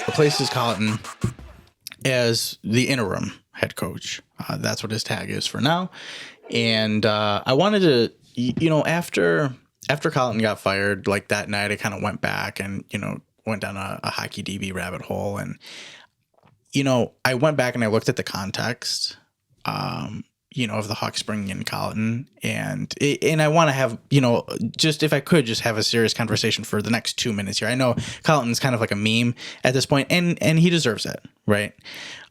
Replaces Colliton as the interim head coach. That's what his tag is for now. And I wanted to, after Colliton got fired, like that night, I kind of went back and, went down a hockey DB rabbit hole. And, I went back and I looked at the context, of the Hawks bringing in Colliton. And I want to have, just if I could just have a serious conversation for the next 2 minutes here. I know Colliton's kind of like a meme at this point, and he deserves it, right?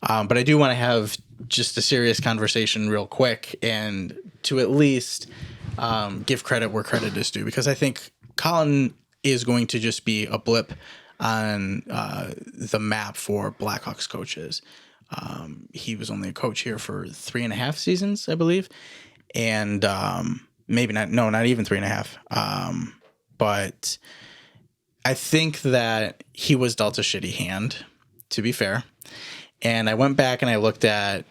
But I do want to have just a serious conversation real quick and to at least give credit where credit is due, because I think Colliton is going to just be a blip on the map for Blackhawks coaches. He was only a coach here for 3.5 seasons, I believe. And maybe not even 3.5. But I think that he was dealt a shitty hand, to be fair. And I went back and I looked at,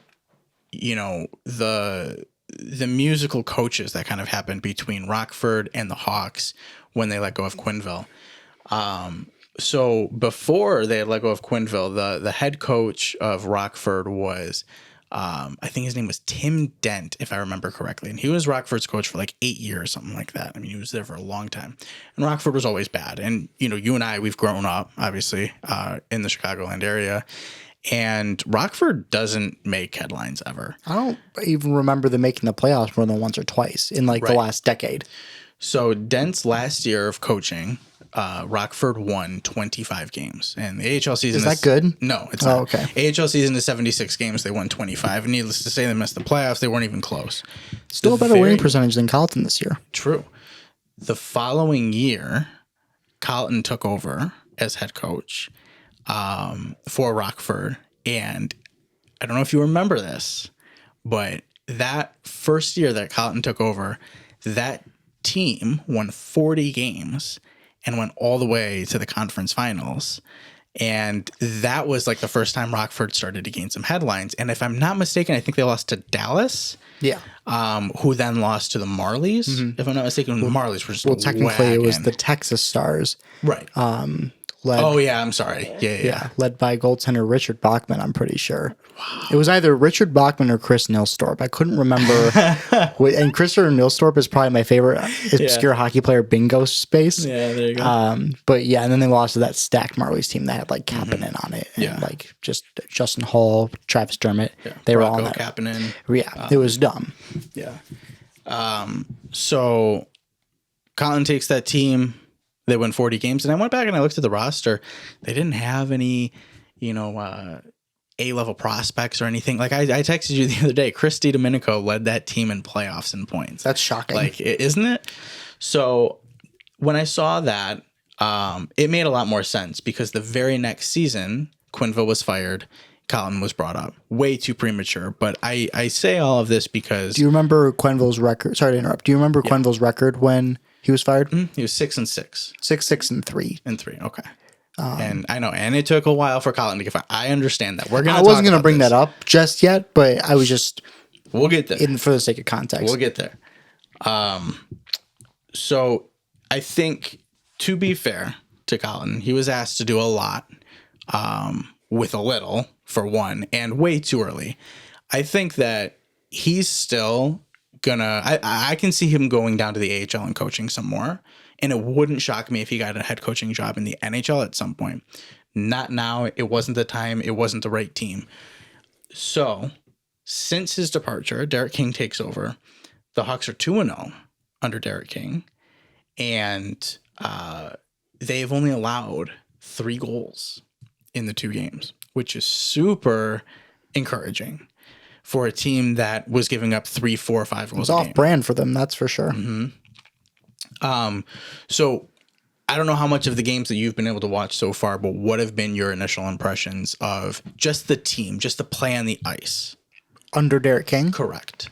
the musical coaches that kind of happened between Rockford and the Hawks when they let go of Quenneville. So before they had let go of Quenneville, the head coach of Rockford was, I think his name was Tim Dent, if I remember correctly. And he was Rockford's coach for like 8 years, something like that. I mean, he was there for a long time. And Rockford was always bad. And, you and I, we've grown up, obviously, in the Chicagoland area. And Rockford doesn't make headlines ever. I don't even remember them making the playoffs more than once or twice in the last decade. So Dent's last year of coaching, Rockford won 25 games, and the AHL season is that good? No, it's not. Okay. AHL season is 76 games. They won 25. And needless to say, they missed the playoffs. They weren't even close. Still a better winning percentage than Colliton this year. True. The following year, Colliton took over as head coach for Rockford, and I don't know if you remember this, but that first year that Colliton took over, that team won 40 games and went all the way to the conference finals. And that was like the first time Rockford started to gain some headlines. And if I'm not mistaken, I think they lost to Dallas. Yeah. Who then lost to the Marlies. Mm-hmm. If I'm not mistaken, the Marlies were just technically it was the Texas Stars. Right. I'm sorry. Yeah. Led by goaltender Richard Bachman, I'm pretty sure. Wow. It was either Richard Bachman or Chris Nilstorp. I couldn't remember. And Christopher Nilstorp is probably my favorite obscure hockey player bingo space. Yeah, there you go. But yeah, and then they lost to that stacked Marlies team that had like Kapanen on it. And like just Justin Hall, Travis Dermott. Yeah. They were all on that. Kapanen. Yeah, it was dumb. Yeah. So Colliton takes that team. They win 40 games. And I went back and I looked at the roster. They didn't have any, A-level prospects or anything. Like I texted you the other day, Chris DiDomenico led that team in playoffs in points. That's shocking. Like, isn't it? So when I saw that, it made a lot more sense because the very next season, Quenneville was fired. Colliton was brought up. Way too premature. But I say all of this because... Do you remember Quenneville's record? Sorry to interrupt. Do you remember Quenneville's record when he was fired? Mm-hmm. He was 6-6. 6-6-3. And 3, okay. And I know, and it took a while for Colliton to get fired. I understand that. I wasn't going to bring that up just yet, but I was just... We'll get there. For the sake of context. We'll get there. So I think, to be fair to Colliton, he was asked to do a lot with a little, for one, and way too early. I think that he's still gonna... I can see him going down to the AHL and coaching some more. And it wouldn't shock me if he got a head coaching job in the NHL at some point. Not now. It wasn't the time. It wasn't the right team. So, since his departure, Derek King takes over. The Hawks are 2-0 under Derek King. And they've only allowed 3 goals in the 2 games, which is super encouraging for a team that was giving up 3, 4, 5 goals a game. It was off-brand for them, that's for sure. Mm-hmm. So I don't know how much of the games that you've been able to watch so far, but what have been your initial impressions of just the team, just the play on the ice? Under Derek King? Correct.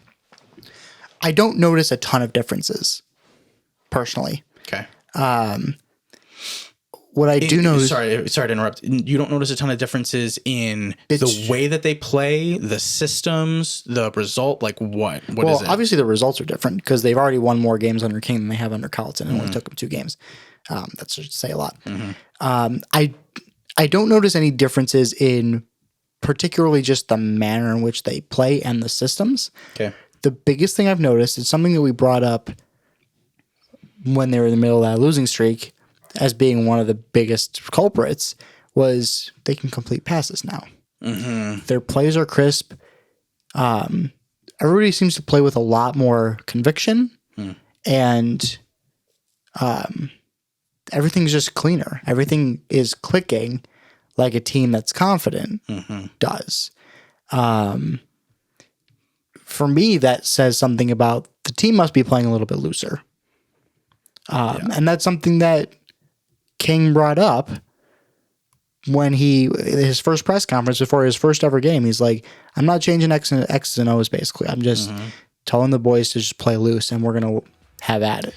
I don't notice a ton of differences, personally. Okay. what I do know is, sorry to interrupt. You don't notice a ton of differences in the way that they play, the systems, the result. Like what is it? Well, obviously the results are different because they've already won more games under King than they have under Colliton. It only took them 2 games. That's just to say a lot. I don't notice any differences in particularly just the manner in which they play and the systems. Okay. The biggest thing I've noticed is something that we brought up when they were in the middle of that losing streak as being one of the biggest culprits was they can complete passes now. Their plays are crisp. Everybody seems to play with a lot more conviction and everything's just cleaner. Everything is clicking like a team that's confident does. For me, that says something about the team must be playing a little bit looser. And that's something that King brought up when his first press conference before his first ever game. He's like, I'm not changing X's and O's basically. I'm just telling the boys to just play loose and we're going to have at it.